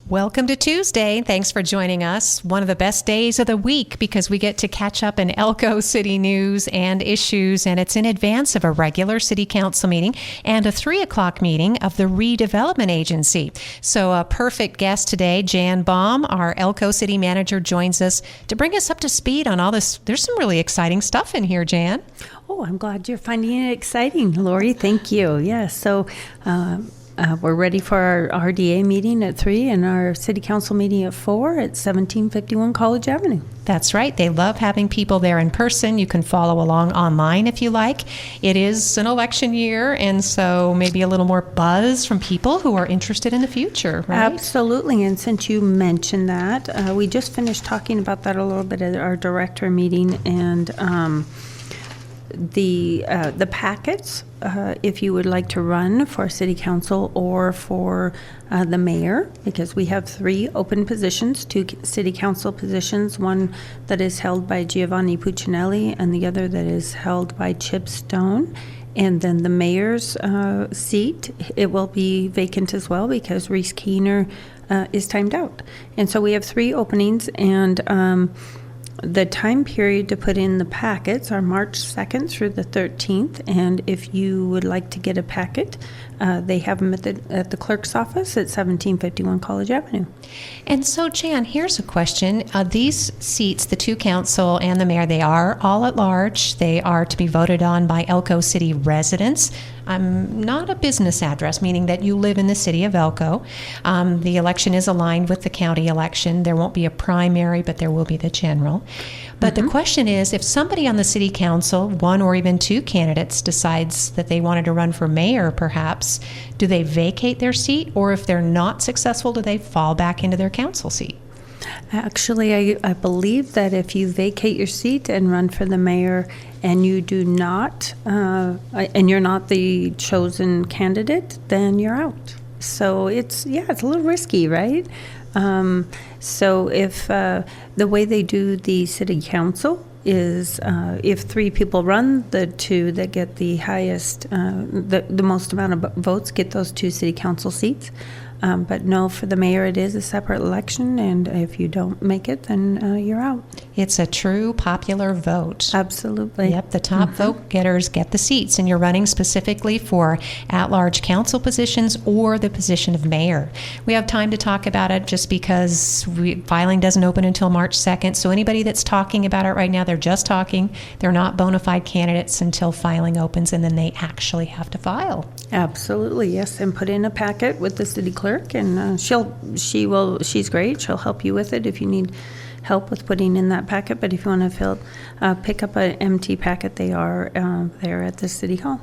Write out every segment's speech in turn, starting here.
Welcome to Tuesday. Thanks for joining us. One of the best days of the week because we get to catch up in Elko City news and issues, and it's in advance of a regular City Council meeting and a 3 o'clock meeting of the Redevelopment Agency. So a perfect guest today, Jan Baum, our Elko City manager, joins us to bring us up to speed on all this. There's some really exciting stuff in here, Jan. Oh, I'm glad you're finding it exciting, Lori. Thank you. Yes, so we're ready for our RDA meeting at 3 and our City Council meeting at 4 at 1751 College Avenue. That's right. They love having people there in person. You can follow along online if you like. It is an election year, and so maybe a little more buzz from people who are interested in the future, right? Absolutely. And since you mentioned that, we just finished talking about that a little bit at our director meeting, and the packets, if you would like to run for city council or for the mayor, because we have 3 open positions, 2 city council positions, one that is held by Giovanni Puccinelli and the other that is held by Chip Stone. And then the mayor's seat, it will be vacant as well because Reese Keener is timed out. And so we have 3 openings, and the time period to put in the packets are March 2nd through the 13th, and if you would like to get a packet, they have them at the clerk's office at 1751 College Avenue. And so, Jan, here's a question. These seats, the 2 council and the mayor, they are all at large. They are to be voted on by Elko City residents. Not a business address, meaning that you live in the city of Elko. The election is aligned with the county election. There won't be a primary, but there will be the general. But the question is, if somebody on the city council, 1 or even 2 candidates, decides that they wanted to run for mayor, perhaps, do they vacate their seat? Or if they're not successful, do they fall back into their council seat? Actually, I believe that if you vacate your seat and run for the mayor and you do not, and you're not the chosen candidate, then you're out. So it's a little risky, right? So if the way they do the city council is if 3 people run, the 2 that get the highest, the most amount of votes get those 2 city council seats. But no, for the mayor, it is a separate election, and if you don't make it, then you're out. It's a true popular vote. Absolutely. Yep, the top vote getters get the seats, and you're running specifically for at-large council positions or the position of mayor. We have time to talk about it just because filing doesn't open until March 2nd, so anybody that's talking about it right now, they're just talking. They're not bona fide candidates until filing opens, and then they actually have to file. Absolutely, yes, and put in a packet with the city clerk, and she's great. She'll help you with it if you need help with putting in that packet. But if you want to pick up an empty packet, they are there at the City Hall.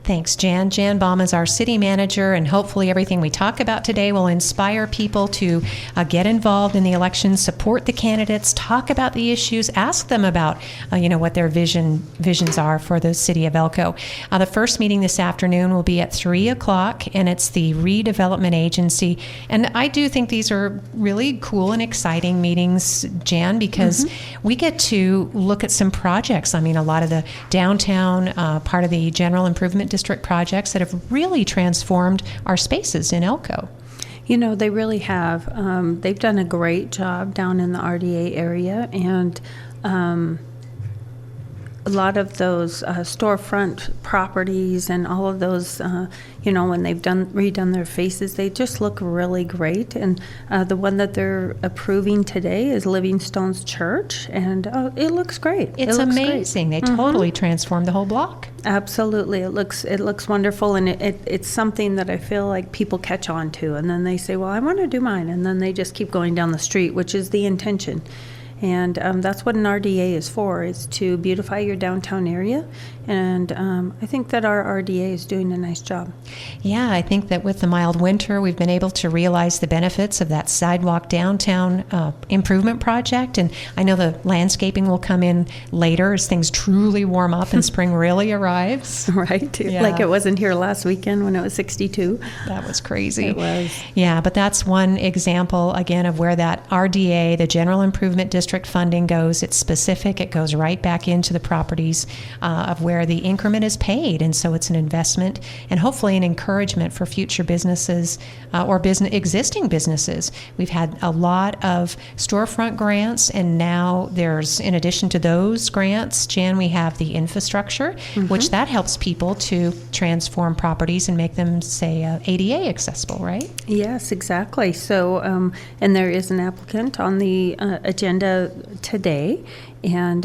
Thanks, Jan. Jan Baum is our city manager, and hopefully everything we talk about today will inspire people to get involved in the election, support the candidates, talk about the issues, ask them about what their visions are for the city of Elko. The first meeting this afternoon will be at 3 o'clock, and it's the Redevelopment Agency. And I do think these are really cool and exciting meetings, Jan, because we get to look at some projects. I mean, a lot of the downtown part of the general improvement district projects that have really transformed our spaces in Elko. They really have. They've done a great job down in the RDA area, and a lot of those storefront properties and all of those, when they've redone their faces, they just look really great. And the one that they're approving today is Livingstone's Church, and it looks great. It's amazing. Great. They totally transformed the whole block. Absolutely. It looks wonderful, and it's something that I feel like people catch on to, and then they say, well, I want to do mine, and then they just keep going down the street, which is the intention. And that's what an RDA is for, is to beautify your downtown area. And I think that our RDA is doing a nice job. Yeah, I think that with the mild winter, we've been able to realize the benefits of that sidewalk downtown improvement project. And I know the landscaping will come in later as things truly warm up and spring really arrives. Right. Yeah. Like it wasn't here last weekend when it was 62. That was crazy. It was. Yeah, but that's one example, again, of where that RDA, the General Improvement District district funding goes, it's specific. It goes right back into the properties of where the increment is paid. And so it's an investment and hopefully an encouragement for future businesses or existing businesses. We've had a lot of storefront grants, and now there's, in addition to those grants, Jan, we have the infrastructure, which that helps people to transform properties and make them, say, ADA accessible, right? Yes, exactly. So, and there is an applicant on the agenda today. And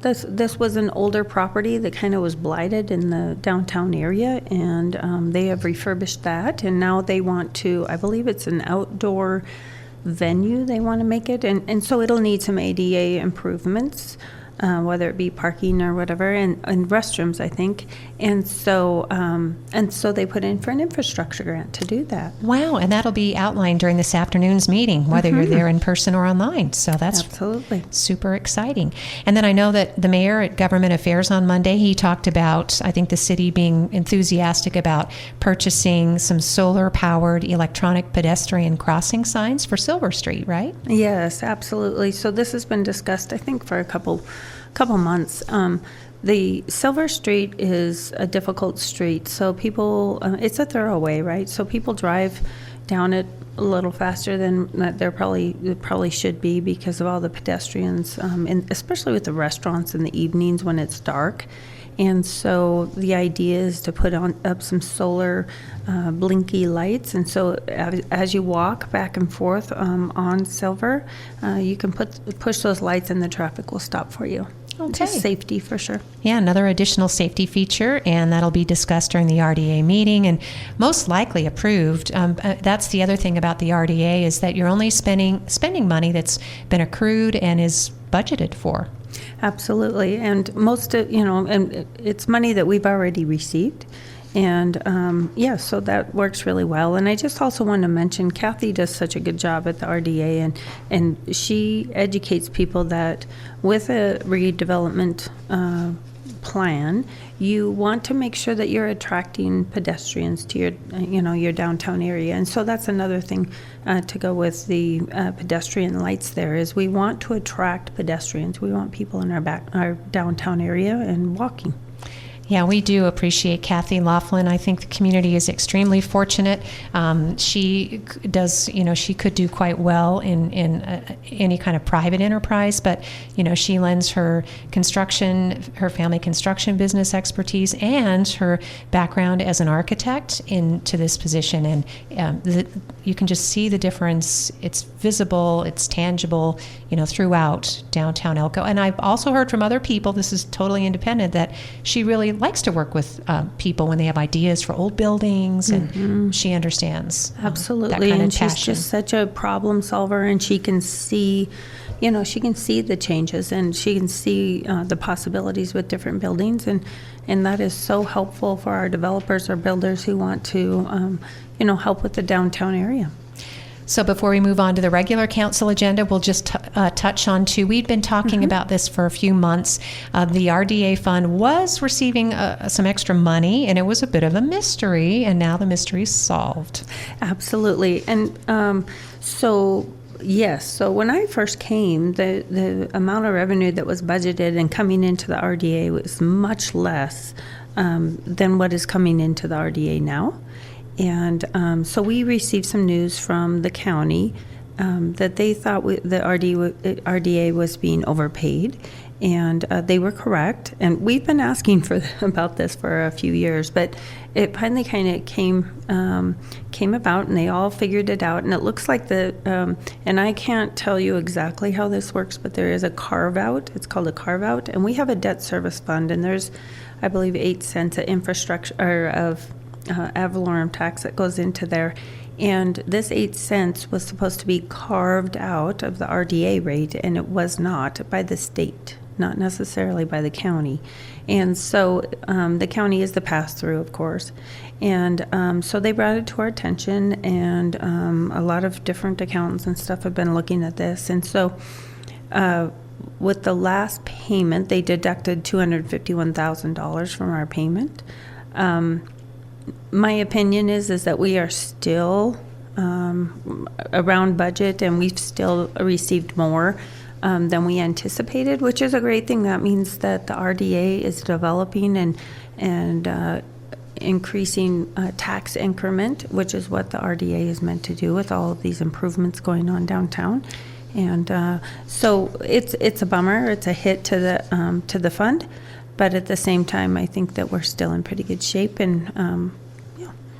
this was an older property that kind of was blighted in the downtown area, and they have refurbished that, and now they want to, I believe it's an outdoor venue they want to make it, and so it'll need some ADA improvements, whether it be parking or whatever, and restrooms, I think. And so they put in for an infrastructure grant to do that. Wow, and that'll be outlined during this afternoon's meeting, whether you're there in person or online. So that's absolutely super exciting. And then I know that the mayor at Government Affairs on Monday, he talked about, I think, the city being enthusiastic about purchasing some solar-powered electronic pedestrian crossing signs for Silver Street, right? Yes, absolutely. So this has been discussed, I think, for a couple months. The Silver Street is a difficult street, so people, it's a thoroughway, right? So people drive down it a little faster than they probably should be because of all the pedestrians, and especially with the restaurants in the evenings when it's dark. And so the idea is to put up some solar blinky lights, and so as you walk back and forth on Silver, you can push those lights and the traffic will stop for you. Okay. Just safety for sure. Yeah, another additional safety feature, and that'll be discussed during the RDA meeting and most likely approved. That's the other thing about the RDA is that you're only spending money that's been accrued and is budgeted for. Absolutely, and most of, and it's money that we've already received. And so that works really well. And I just also want to mention Kathy does such a good job at the RDA, and she educates people that with a redevelopment plan, you want to make sure that you're attracting pedestrians to your downtown area. And so that's another thing to go with the pedestrian lights there is we want to attract pedestrians. We want people in our downtown area and walking. Yeah, we do appreciate Kathy Laughlin. I think the community is extremely fortunate. She does, she could do quite well in any kind of private enterprise, but, she lends her family construction business expertise and her background as an architect into this position. And you can just see the difference. It's visible, it's tangible, throughout downtown Elko. And I've also heard from other people, this is totally independent, that she really likes to work with people when they have ideas for old buildings, and she understands absolutely that kind and of passion. She's just such a problem solver, and she can see the changes, and she can see the possibilities with different buildings, and that is so helpful for our developers or builders who want to help with the downtown area. So before we move on to the regular council agenda, we'll just touch on two. We've been talking about this for a few months. The RDA fund was receiving some extra money, and it was a bit of a mystery, and now the mystery's solved. Absolutely. And yes, so when I first came, the amount of revenue that was budgeted and coming into the RDA was much less than what is coming into the RDA now. And so we received some news from the county that they thought the RDA was being overpaid, and they were correct. And we've been asking about this for a few years, but it finally kind of came about, and they all figured it out. And it looks like and I can't tell you exactly how this works, but there is a carve out. It's called a carve out, and we have a debt service fund, and there's, I believe, 8 cents of infrastructure or of ad valorem tax that goes into there, and this 8 cents was supposed to be carved out of the RDA rate, and it was not by the state, not necessarily by the county. And so the county is the pass-through, of course, and so they brought it to our attention, and a lot of different accountants and stuff have been looking at this. And so with the last payment, they deducted $251,000 from our payment. My opinion is that we are still around budget, and we've still received more than we anticipated, which is a great thing. That means that the RDA is developing and increasing tax increment, which is what the RDA is meant to do with all of these improvements going on downtown. And so it's a bummer. It's a hit to the fund, but at the same time, I think that we're still in pretty good shape, and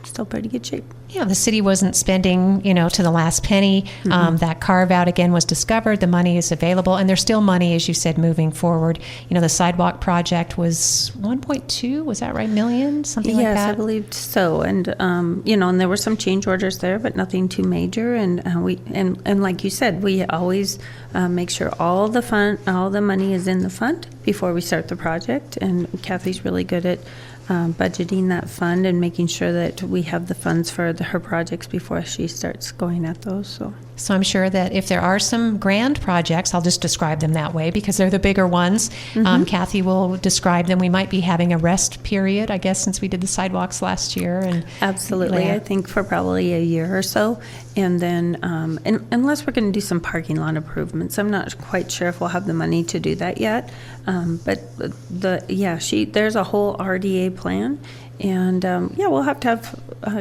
still pretty good shape. Yeah, the city wasn't spending, to the last penny. That carve out again was discovered. The money is available, and there's still money, as you said, moving forward. The sidewalk project was 1.2, was that right, million, something like that? Yes, I believe so. And and there were some change orders there, but nothing too major. And and like you said, we always make sure all the money is in the fund before we start the project. And Kathy's really good at budgeting that fund and making sure that we have the funds for her projects before she starts going at those. So I'm sure that if there are some grand projects, I'll just describe them that way because they're the bigger ones. Kathy will describe them. We might be having a rest period, I guess, since we did the sidewalks last year. And absolutely. Yeah. I think for probably a year or so. And then unless we're going to do some parking lot improvements, I'm not quite sure if we'll have the money to do that yet. But there's a whole RDA plan. And we'll have to have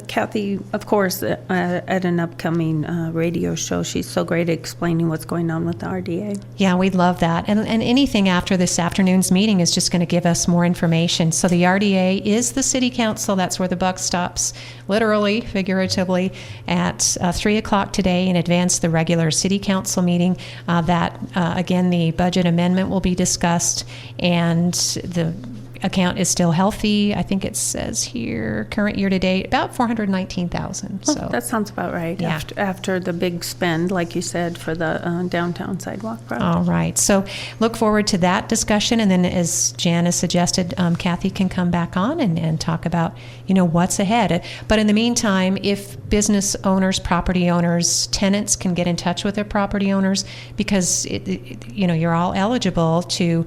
Kathy, of course, at an upcoming radio show. She's so great at explaining what's going on with the RDA. Yeah, we'd love that. And anything after this afternoon's meeting is just going to give us more information. So the RDA is the city council. That's where the buck stops, literally, figuratively, at 3 o'clock today in advance of the regular city council meeting. Again, the budget amendment will be discussed, and the account is still healthy. I think it says here, current year to date, about $419,000. So that sounds about right. Yeah. After the big spend, like you said, for the downtown sidewalk project. All right. So look forward to that discussion. And then, as Jan has suggested, Kathy can come back on and talk about, what's ahead. But in the meantime, if business owners, property owners, tenants can get in touch with their property owners, because you're all eligible to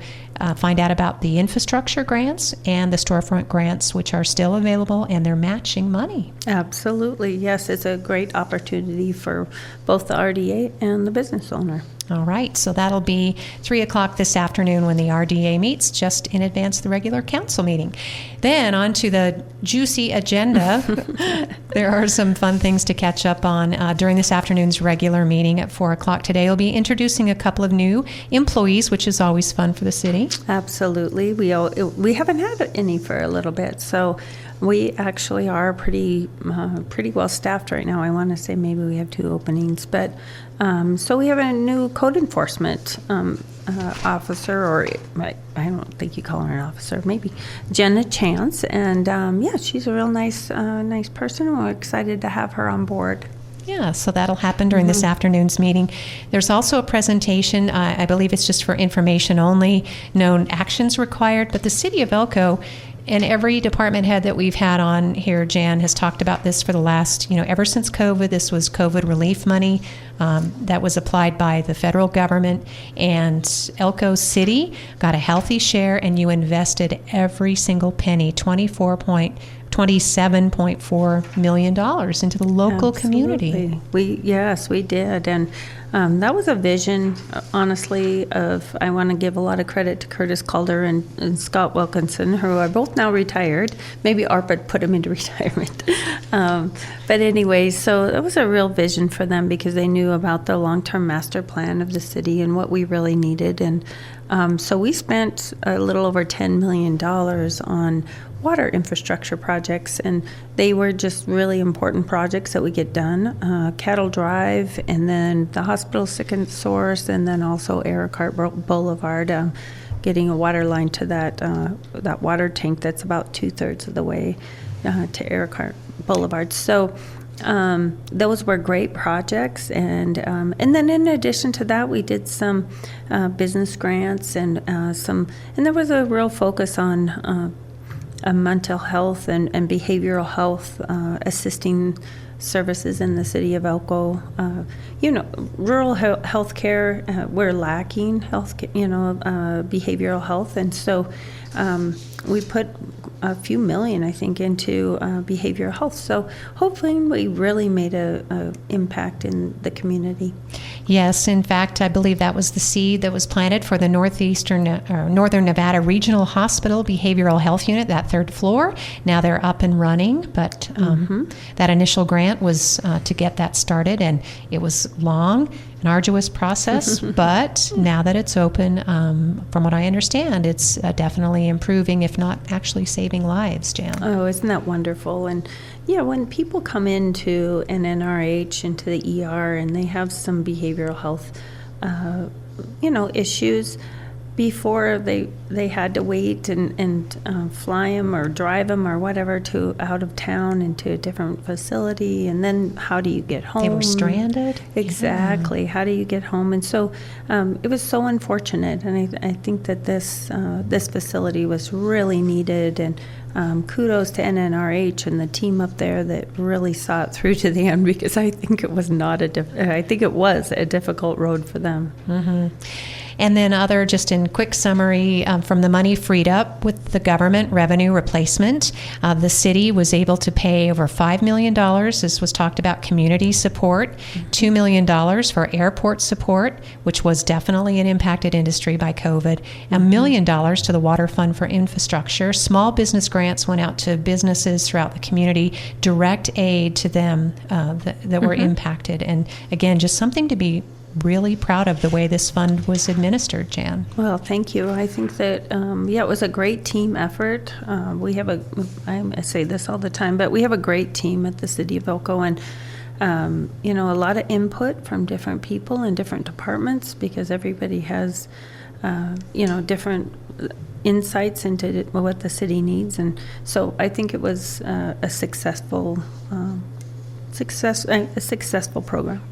find out about the infrastructure grants and the storefront grants, which are still available, and they're matching money. Absolutely. Yes, it's a great opportunity for both the RDA and the business owner. All right, so that'll be 3 o'clock this afternoon when the RDA meets, just in advance of the regular council meeting. Then on to the juicy agenda. There are some fun things to catch up on during this afternoon's regular meeting at 4 o'clock today. We'll be introducing a couple of new employees, which is always fun for the city. Absolutely. We haven't had any for a little bit, so we actually are pretty well staffed right now. I want to say maybe we have 2 openings, but so we have a new code enforcement officer, or I don't think you call her an officer, maybe Jenna Chance, and she's a real nice person, and we're excited to have her on board. Yeah, so that'll happen during this afternoon's meeting. There's also a presentation, I believe it's just for information only, known actions required, but the city of Elko and every department head that we've had on here, Jan, has talked about this for the last, ever since COVID. This was COVID relief money that was applied by the federal government, and Elko City got a healthy share, and you invested every single penny, $27.4 million into the local community. We did. And that was a vision, honestly, of, I want to give a lot of credit to Curtis Calder and Scott Wilkinson, who are both now retired. Maybe ARPA put them into retirement. But anyway, so it was a real vision for them because they knew about the long-term master plan of the city and what we really needed. And so we spent a little over $10 million on water infrastructure projects, and they were just really important projects that we get done. Cattle Drive, and then the hospital second source, and then also Ericart Boulevard, getting a water line to that water tank that's about 2/3 of the way to Ericart Boulevard. So those were great projects, and then in addition to that, we did some business grants and there was a real focus on mental health and behavioral health assisting services in the city of Elko. Rural health care, we're lacking behavioral health, and so we put a few million, I think, into behavioral health. So hopefully we really made a impact in the community. Yes, in fact, I believe that was the seed that was planted for the Northern Nevada Regional Hospital Behavioral Health Unit, that third floor. Now they're up and running, but that initial grant was to get that started, and it was long, an arduous process, but now that it's open, from what I understand, it's definitely improving, if not actually saving lives, Jan. Oh, isn't that wonderful? And yeah, when people come into an NRH, into the ER, and they have some behavioral health, issues, before they had to wait and fly them or drive them or whatever to out of town into a different facility, and then how do you get home? They were stranded. Exactly. Yeah. How do you get home? And so it was so unfortunate, and I think that this facility was really needed, and kudos to NNRH and the team up there that really saw it through to the end, because I think it was a difficult road for them. Mm-hmm. And then just in quick summary, from the money freed up with the government revenue replacement, the city was able to pay over $5 million. This was talked about community support, $2 million for airport support, which was definitely an impacted industry by COVID, $1 million to the Water Fund for infrastructure. Small business grants went out to businesses throughout the community, direct aid to them that were impacted. And again, just something to be really proud of the way this fund was administered, Jan. Well, thank you. I think that, it was a great team effort. I say this all the time, but we have a great team at the City of Elko, and, a lot of input from different people and different departments, because everybody has, different insights into what the city needs. And so I think it was a successful program.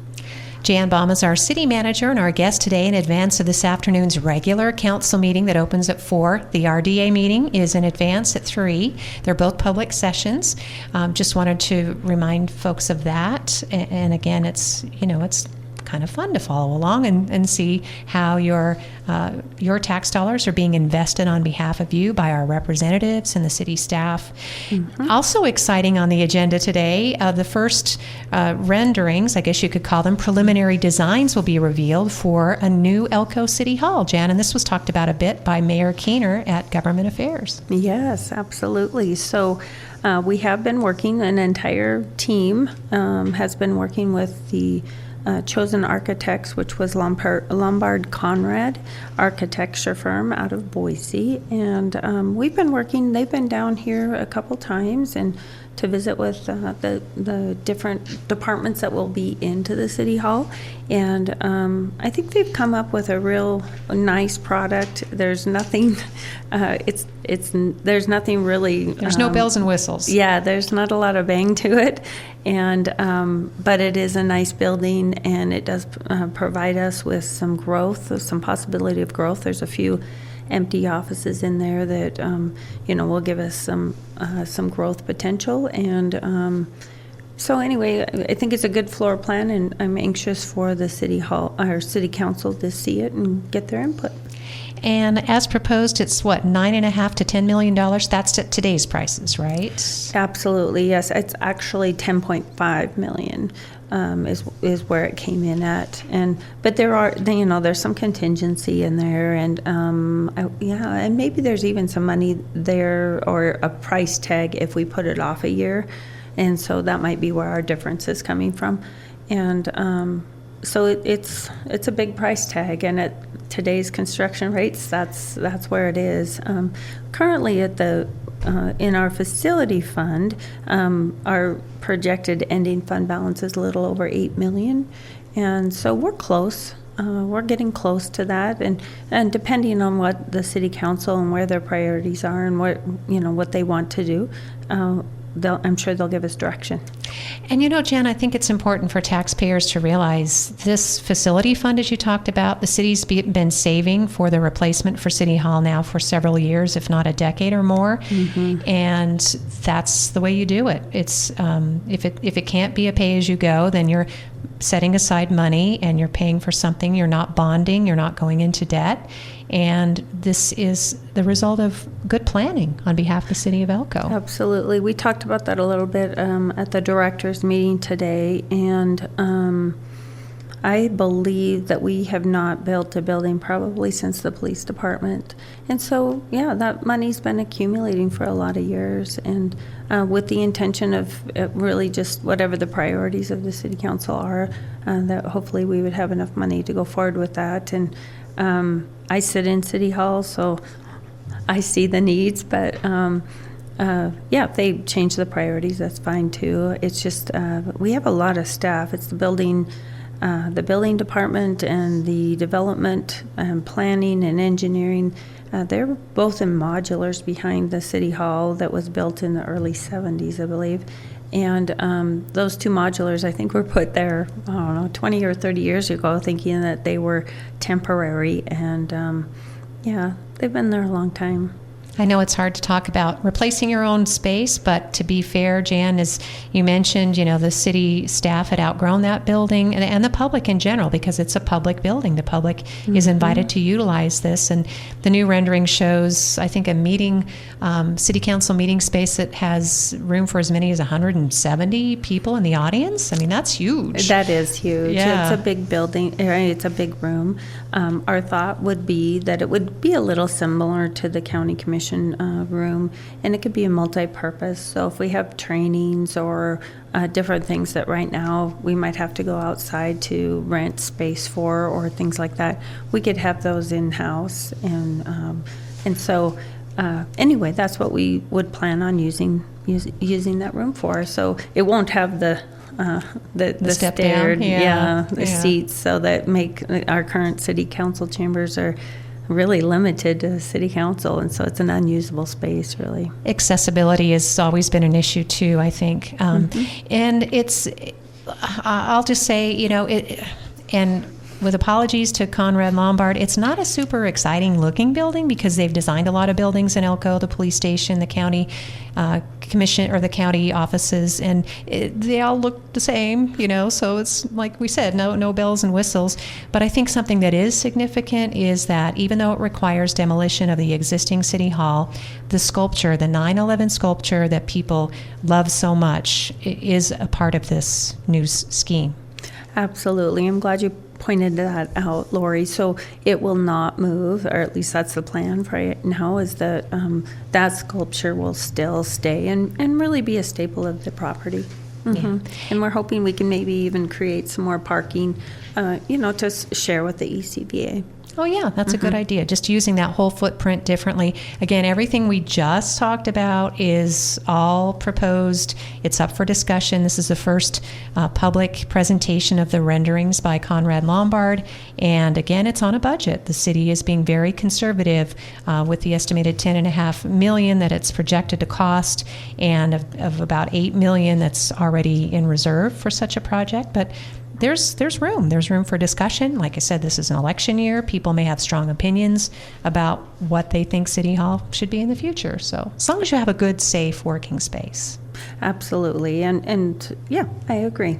Jan Baum is our city manager and our guest today in advance of this afternoon's regular council meeting that opens at 4. The RDA meeting is in advance at 3. They're both public sessions. Just wanted to remind folks of that. And again, it's kind of fun to follow along and see how your tax dollars are being invested on behalf of you by our representatives and the city staff. Mm-hmm. Also exciting on the agenda today, the first renderings, I guess you could call them, preliminary designs will be revealed for a new Elko City Hall, Jan, and this was talked about a bit by Mayor Keener at Government Affairs. Yes, absolutely. So we have been working, an entire team has been working with the chosen architects, which was Lombard Conrad architecture firm out of Boise, and we've been working. They've been down here a couple times and to visit with the different departments that will be into the city hall, and I think they've come up with a real nice product. There's nothing. There's nothing really. There's no bells and whistles. Yeah, there's not a lot of bang to it, and but it is a nice building, and it does provide us with some growth, some possibility of growth. There's a few empty offices in there that will give us some growth potential, and so anyway, I think it's a good floor plan, and I'm anxious for the city hall or city council to see it and get their input. And as proposed, it's what, $9.5 to $10 million? That's at today's prices, right? Absolutely, yes. It's actually $10.5 million is where it came in at. But there's some contingency in there, and and maybe there's even some money there or a price tag if we put it off a year, and so that might be where our difference is coming from. And so it's a big price tag, and at today's construction rates, that's where it is. Currently, at the in our facility fund, our projected ending fund balance is a little over $8 million, and so we're close. We're getting close to that, and depending on what the city council and where their priorities are and what they want to do, I'm sure they'll give us direction. And Jan, I think it's important for taxpayers to realize this facility fund, as you talked about, the city's been saving for the replacement for City Hall now for several years, if not a decade or more. Mm-hmm. And that's the way you do it. It's if it can't be a pay-as-you-go, then you're setting aside money and you're paying for something. You're not bonding. You're not going into debt. And this is the result of good planning on behalf of the city of Elko. Absolutely. We talked about that a little bit at the directors meeting today, and I believe that we have not built a building probably since the police department. And so, yeah, that money's been accumulating for a lot of years, and with the intention of really just whatever the priorities of the city council are, that hopefully we would have enough money to go forward with that. And I sit in City Hall, so I see the needs, but yeah, if they change the priorities, that's fine too. It's just we have a lot of staff. It's the building department and the development and planning and engineering. They're both in modulars behind the City Hall that was built in the early 70s, I believe. And those two modulars, I think, were put there, I don't know, 20 or 30 years ago, thinking that they were temporary. And yeah, they've been there a long time. I know it's hard to talk about replacing your own space, but to be fair, Jan, as you mentioned, the city staff had outgrown that building, and the public in general, because it's a public building. The public is invited to utilize this, and the new rendering shows, I think, a city council meeting space that has room for as many as 170 people in the audience. I mean, that's huge. That is huge. Yeah. It's a big building. It's a big room. Our thought would be that it would be a little similar to the county commission room, and it could be a multi-purpose. So if we have trainings or different things that right now we might have to go outside to rent space for, or things like that, we could have those in-house. And so anyway, that's what we would plan on using that room for. So it won't have the step staired, down. the seats, so that make our current city council chambers are really limited to city council, and so it's an unusable space, really. Accessibility has always been an issue too, I think. And I'll just say, and with apologies to Conrad Lombard, it's not a super exciting looking building, because they've designed a lot of buildings in Elko, the police station, the county commission, or the county offices, and they all look the same, so it's like we said, no bells and whistles. But I think something that is significant is that even though it requires demolition of the existing city hall, the sculpture, the 9/11 sculpture that people love so much, is a part of this new scheme. Absolutely. I'm glad you pointed that out, Lori. So it will not move, or at least that's the plan for right now, is that that sculpture will still stay and really be a staple of the property. Yeah. And we're hoping we can maybe even create some more parking, to share with the ECBA. Oh, yeah, that's a good idea. Just using that whole footprint differently. Again, everything we just talked about is all proposed. It's up for discussion. This is the first public presentation of the renderings by Conrad Lombard. And again, it's on a budget. The city is being very conservative with the estimated $10.5 million that it's projected to cost, and of about $8 million that's already in reserve for such a project. But there's room. There's room for discussion. Like I said, this is an election year. People may have strong opinions about what they think City Hall should be in the future. So as long as you have a good, safe working space. Absolutely. And yeah, I agree.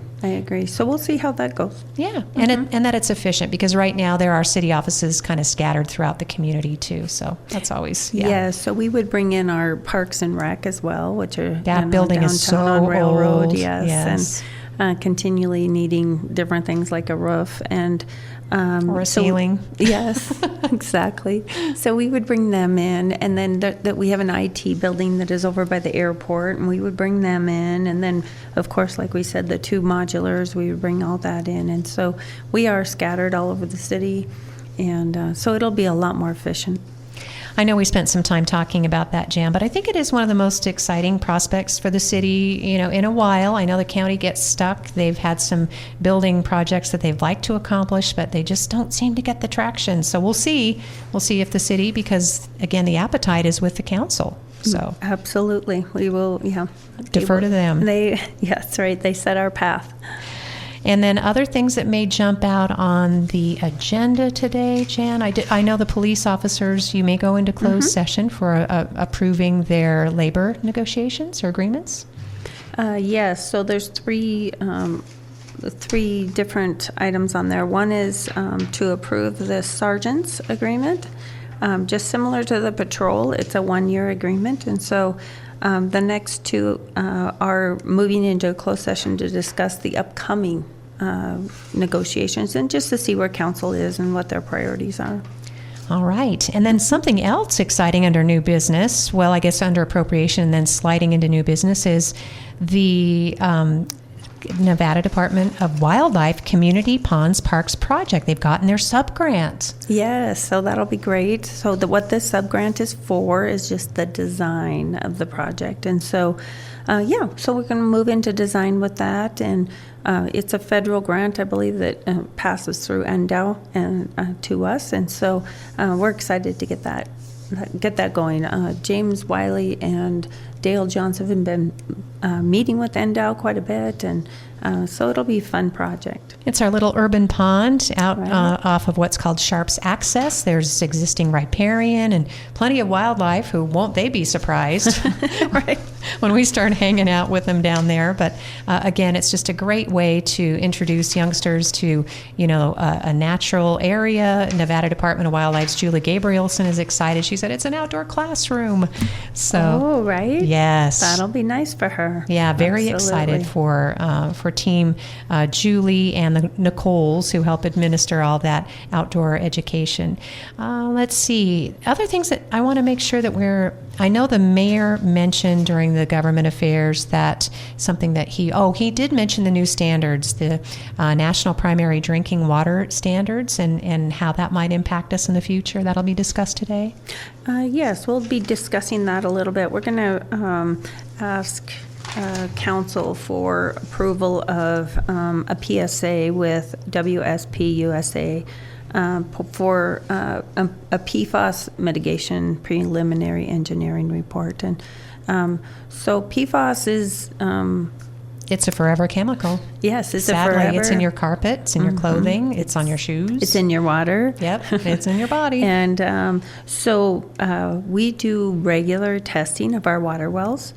So we'll see how that goes. Yeah, and that it's efficient, because right now there are city offices kind of scattered throughout the community too. So that's always, Yeah, so we would bring in our Parks and Rec as well, which are that building is so on Railroad, old. Yes. And continually needing different things like a roof and or a ceiling. Yes, exactly. So we would bring them in, and then that we have an IT building that is over by the airport, and we would bring them in, and then of course, like we said, the two modulars, we would bring all that in, and so we are scattered all over the city, and so it'll be a lot more efficient. I know we spent some time talking about that, Jan, but I think it is one of the most exciting prospects for the city, in a while. I know the county gets stuck. They've had some building projects that they'd like to accomplish, but they just don't seem to get the traction. So we'll see. We'll see if the city, because again, the appetite is with the council. So absolutely, we will. Yeah, defer to them. Yes, right. They set our path. And then other things that may jump out on the agenda today, Jan, I know the police officers, you may go into closed session for approving their labor negotiations or agreements? Yes, so there's three different items on there. One is to approve the sergeant's agreement. Just similar to the patrol, it's a 1-year agreement, and so the next two are moving into a closed session to discuss the upcoming negotiations and just to see where council is and what their priorities are. All right. And then something else exciting under new business, well, I guess under appropriation and then sliding into new business, is the Nevada Department of Wildlife Community Ponds Parks Project. They've gotten their sub-grant. Yes, so that'll be great. So what this sub-grant is for is just the design of the project. And so, so we're going to move into design with that. And it's a federal grant, I believe, that passes through NDOW and to us. And so we're excited to get that going. James Wiley and Dale Johnson have been meeting with NDOW quite a bit, and so it'll be a fun project. It's our little urban pond out Right. Off of what's called Sharps Access. There's existing riparian and plenty of wildlife who won't they be surprised Right. when we start hanging out with them down there. But again, it's just a great way to introduce youngsters to, a natural area. Nevada Department of Wildlife's Julie Gabrielson is excited. She said it's an outdoor classroom. So, Oh, right. yes. That'll be nice for her. Yeah, very Absolutely. excited for Team Julie and the Nicoles who help administer all that outdoor education. Let's see. Other things that I want to make sure that I know the mayor mentioned during the government affairs that something that he did mention the new standards, the National Primary Drinking Water Standards, and how that might impact us in the future. That'll be discussed today. Yes, we'll be discussing that a little bit. We're going to ask council for approval of a PSA with WSP USA for a PFAS mitigation preliminary engineering report. And so PFAS is... It's a forever chemical. Yes, it's Sadly, a forever. it's in your carpet, it's in your clothing, it's on your shoes. It's in your water. Yep, it's in your body. And so we do regular testing of our water wells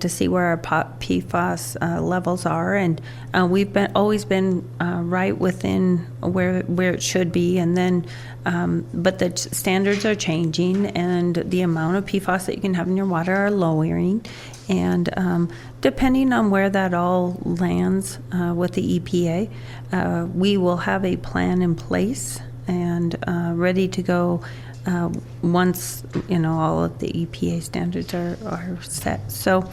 to see where our PFAS levels are, and we've always been right within where it should be. And then, but the standards are changing, and the amount of PFAS that you can have in your water are lowering. And depending on where that all lands with the EPA, we will have a plan in place and ready to go once all of the EPA standards are set. So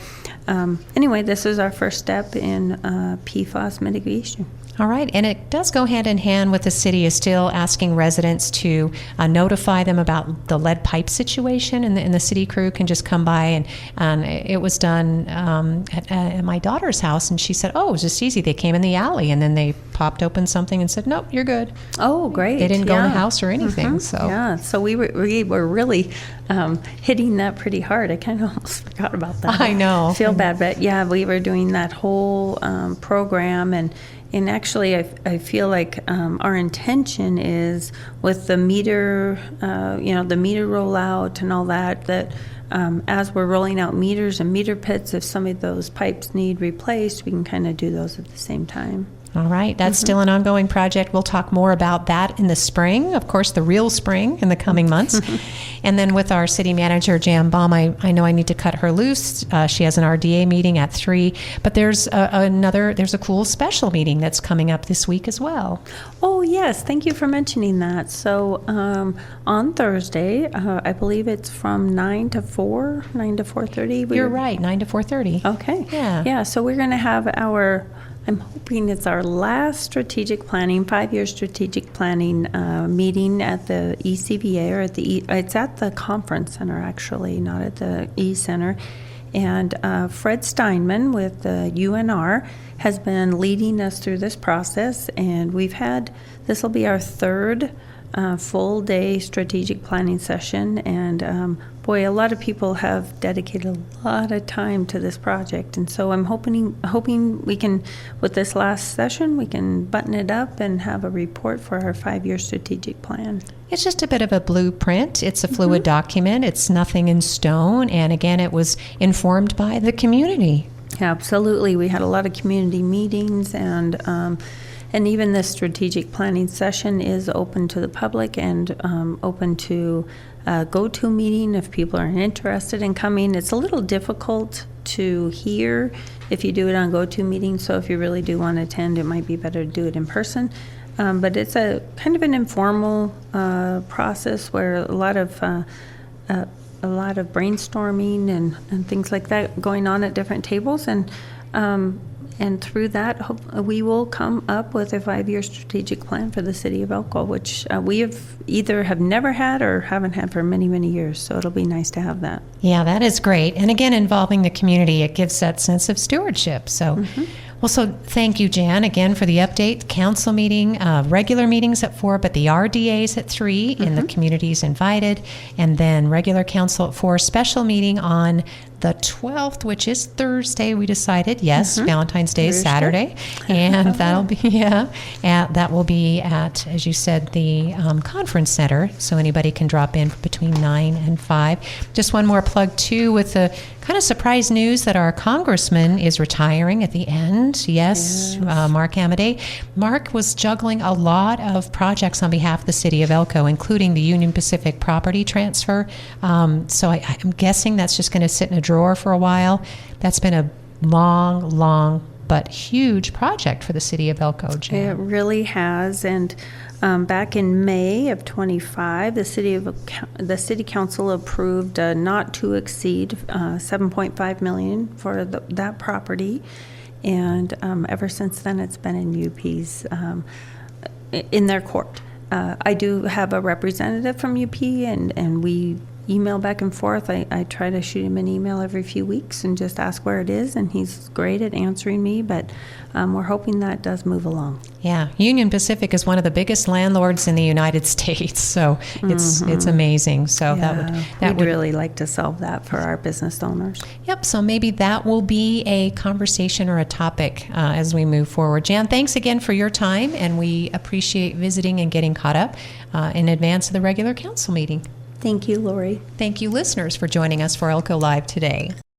anyway, this is our first step in PFAS mitigation. All right, and it does go hand in hand with the city is still asking residents to notify them about the lead pipe situation, and the city crew can just come by, and it was done at my daughter's house, and she said, it was just easy. They came in the alley, and then they popped open something and said, nope, you're good. Oh, great. They didn't go in the house or anything. So yeah, so we were really hitting that pretty hard. I kind of almost forgot about that. I know. Feel bad, but yeah, we were doing that whole program, and actually, I feel like our intention is with the meter, the meter rollout and all that as we're rolling out meters and meter pits, if some of those pipes need replaced, we can kind of do those at the same time. All right, that's still an ongoing project. We'll talk more about that in the spring, of course, the real spring in the coming months. And then with our city manager, Jan Baum, I know I need to cut her loose. She has an RDA meeting at 3, but there's a cool special meeting that's coming up this week as well. Oh, yes, thank you for mentioning that. So on Thursday, I believe it's from 9 to 4:30. You're right, 9 to 4:30. Okay. Yeah. Yeah, so we're going to have I'm hoping it's our last strategic planning, 5-year strategic planning meeting at the ECVA, or it's at the conference center, actually, not at the E-Center. And Fred Steinman with the UNR has been leading us through this process, and this will be our third full day strategic planning session, and boy, a lot of people have dedicated a lot of time to this project, and so I'm hoping we can, with this last session, we can button it up and have a report for our 5-year strategic plan. It's just a bit of a blueprint. It's a fluid document. It's nothing in stone, and again, it was informed by the community. Absolutely. We had a lot of community meetings and And even the strategic planning session is open to the public and open to go-to meeting if people are interested in coming. It's a little difficult to hear if you do it on go-to meeting, so if you really do want to attend, it might be better to do it in person. But it's a kind of an informal process where a lot of brainstorming and things like that going on at different tables, and through that, we will come up with a 5-year strategic plan for the city of Elko, which we have never had or haven't had for many, many years. So it'll be nice to have that. Yeah, that is great. And again, involving the community, it gives that sense of stewardship. So, well, so thank you, Jan, again for the update. Council meeting, regular meetings at 4, but the RDA's at 3, and the community's invited. And then regular council at 4, special meeting on the 12th, which is Thursday, we decided. Yes, Valentine's Day is Saturday. And that'll be, that will be at, as you said, the conference center. So anybody can drop in between 9 and 5. Just one more plug, too, with the kind of surprise news that our congressman is retiring at the end. Yes. Mark Amadei. Mark was juggling a lot of projects on behalf of the city of Elko, including the Union Pacific property transfer. So I'm guessing that's just going to sit in a drawer for a while. That's been a long but huge project for the city of Elko, Jan. It really has. And back in May of 25, the city council approved not to exceed $7.5 million for that property. And ever since then, it's been in UP's in their court. I do have a representative from UP, and we email back and forth. I try to shoot him an email every few weeks and just ask where it is, and he's great at answering me, but we're hoping that does move along. Yeah, Union Pacific is one of the biggest landlords in the United States, so it's amazing. So that would really like to solve that for our business owners. Yep, so maybe that will be a conversation or a topic as we move forward. Jan, thanks again for your time, and we appreciate visiting and getting caught up in advance of the regular council meeting. Thank you, Lori. Thank you, listeners, for joining us for Elko Live today.